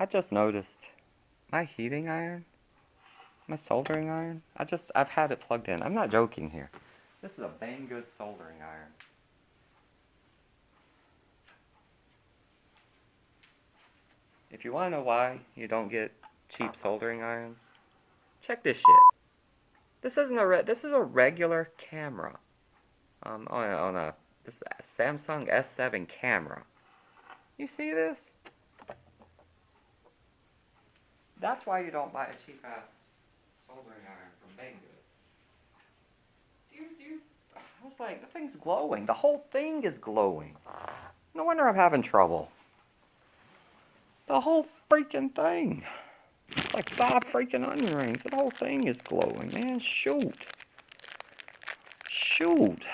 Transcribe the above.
I just noticed my heating iron, my soldering iron, I've had it plugged in. I'm not joking here. This is a bang good soldering iron. If you want to know why you don't get cheap soldering irons, check this shit. This isn't this is a regular camera. This is a Samsung S7 camera. You see this? That's why you don't buy a cheap ass soldering iron from Banggood. I was like, the thing's glowing. The whole thing is glowing. No wonder I'm having trouble. The whole freaking thing. It's like 5 freaking onion rings. The whole thing is glowing, man. Shoot. Shoot.